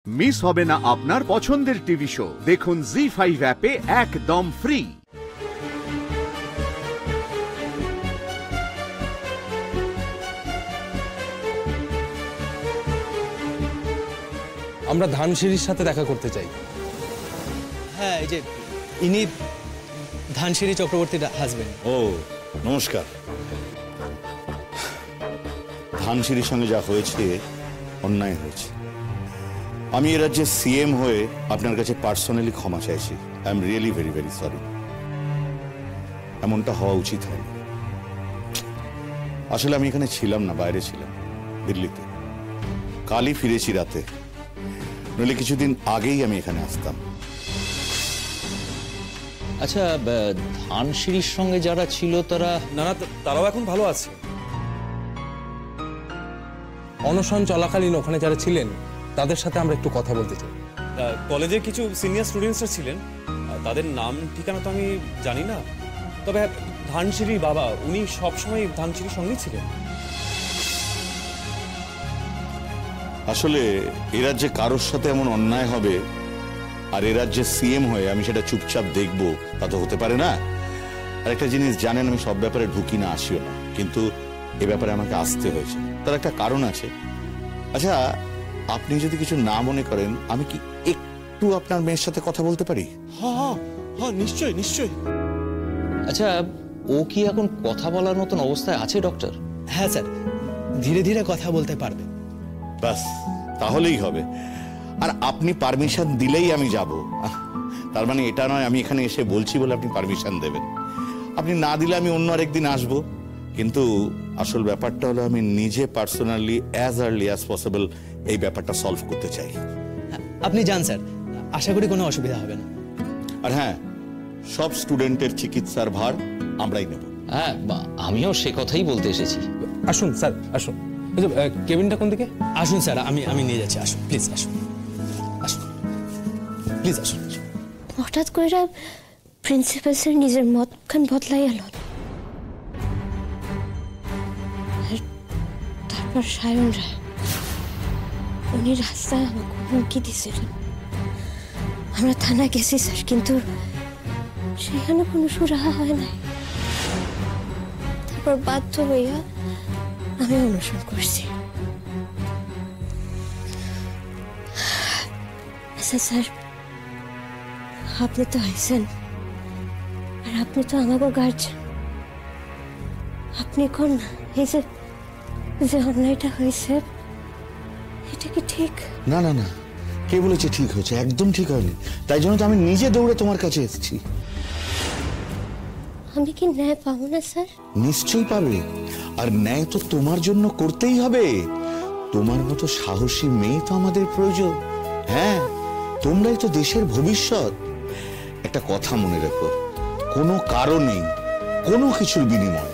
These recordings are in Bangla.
মিস হবে না আপনার পছন্দের টিভি শো। দেখুন জি5 অ্যাপে একদম ফ্রি। আমরা ধানসিঁড়ির সাথে দেখা করতে চাই। হ্যাঁ, এই যে ইনি ধানসিঁড়ি চক্রবর্তীর হাজবেন্ড। ও নমস্কার। ধানসিঁড়ির সঙ্গে যা হয়েছে অন্যায় হয়েছে। আমি এ রাজ্যের সিএম হয়ে আপনার কাছে পার্সোনালি ক্ষমা চাইছি। I am really very very sorry. এমনটা হওয়া উচিত হয়নি। আসলে আমি এখানে ছিলাম না, বাইরে ছিলাম, দিল্লিতে। কালই ফিরেছি রাতে, নইলে কিছুদিন আগেই আমি এখানে আসতাম। আচ্ছা, ধানসিঁড়ির সঙ্গে যারা ছিল তারা? না না, তারাও এখন ভালো আছে। অনশন চলাকালীন ওখানে যারা ছিলেন তাদের সাথে আমরা একটু কথা বলতে চাই। কলেজের কিছু সিনিয়র স্টুডেন্টসরা ছিলেন, তাদের নাম ঠিকানা তো আমি জানি না, তবে ধানসিঁড়ির বাবা উনি সবসময় ধানসিঁড়ির সঙ্গেই ছিলেন। আসলে এ রাজ্যে কারোর সাথে এমন অন্যায় হবে আর এ রাজ্যে সিএম হয়ে আমি সেটা চুপচাপ দেখবো, তা তো হতে পারে না। আর একটা জিনিস জানেন, আমি সব ব্যাপারে ঢুকি না, আসিও না, কিন্তু এ ব্যাপারে আমাকে আসতে হয়েছে, তার একটা কারণ আছে। আচ্ছা, আপনি যদি কিছু না মনে করেন, আমি কি একটু আপনার মেয়ের সাথে কথা বলতে পারি? হ্যাঁ, নিশ্চয়ই নিশ্চয়ই। আচ্ছা, ও কি এখন কথা বলার মতন অবস্থায় আছে ডক্টর? হ্যাঁ স্যার, ধীরে ধীরে কথা বলতে পারবে। ব্যাস, তাহলেই হবে। আর আপনি পারমিশন দিলেই আমি যাব। তার মানে এটা নয় আমি এখানে এসে বলছি বলে আপনি পারমিশন দেবেন। আপনি না দিলে আমি অন্য আরেকদিন আসবো। কিন্তু আসল ব্যাপারটা হলো আমি নিজে personally as early as possible এই ব্যাপারটা সলভ করতে চাই। আপনি যান স্যার, আশা করি কোনো অসুবিধা হবে না। আর হ্যাঁ, সব স্টুডেন্টের চিকিৎসার ভার আমরাই নেব। হ্যাঁ, আমিও সে কথাই বলতে এসেছি। আসুন স্যার, আসুন। কেবিনটা কোন দিকে? আসুন স্যার, আমি নিয়ে যাচ্ছি। আসুন প্লিজ, আসুন আসুন প্লিজ, আসুন। হঠাৎ করে প্রিন্সিপাল স্যার নিজের মতখান বদলাই এল। তারপর সায়ন রায় উনি রাস্তায় আমাকে হুমকি দিয়েছিলেন। আমরা থানায় গেছি স্যার, কিন্তু সেখানে কোনো সুরাহা হয় নাই। তারপর বাধ্য হইয়া আমি অনুসরণ করছি। আচ্ছা স্যার, আপনি তো আইছেন, আর আপনি তো আমাকে গার্জেন। আপনি কোন এই যে অন্যায়টা হয়েছে, এটা কি ঠিক? না না না, কে বলেছে ঠিক হয়েছে? একদম ঠিক হয়নি। তাই জন্য তো আমি নিজে দৌড়ে তোমার কাছে এসেছি। আমি কি ন্যায় পাবো না স্যার? নিশ্চয়ই পাবে। আর ন্যায় তো তোমার জন্য করতেই হবে। তোমার মতো সাহসী মেয়ে তো আমাদের প্রয়োজন। হ্যাঁ, তোমরাই তো দেশের ভবিষ্যৎ। একটা কথা মনে রেখো, কোনো কারণেই কোনো কিছুর বিনিময়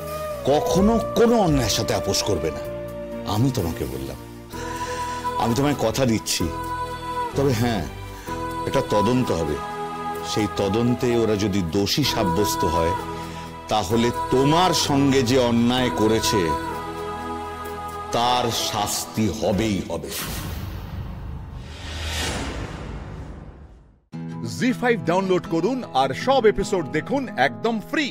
কখনো কোনো অন্যায়ের সাথে আপোষ করবে না। আমি তোমাকে বললাম, আমি তোমায় কথা দিচ্ছি। তবে হ্যাঁ, এটা তদন্ত হবে। সেই তদন্তে ওরা যদি দোষী সাব্যস্ত হয়, তাহলে তোমার সঙ্গে যে অন্যায় করেছে তার শাস্তি হবেই হবে। জি5 ডাউনলোড করুন আর সব এপিসোড দেখুন একদম ফ্রি।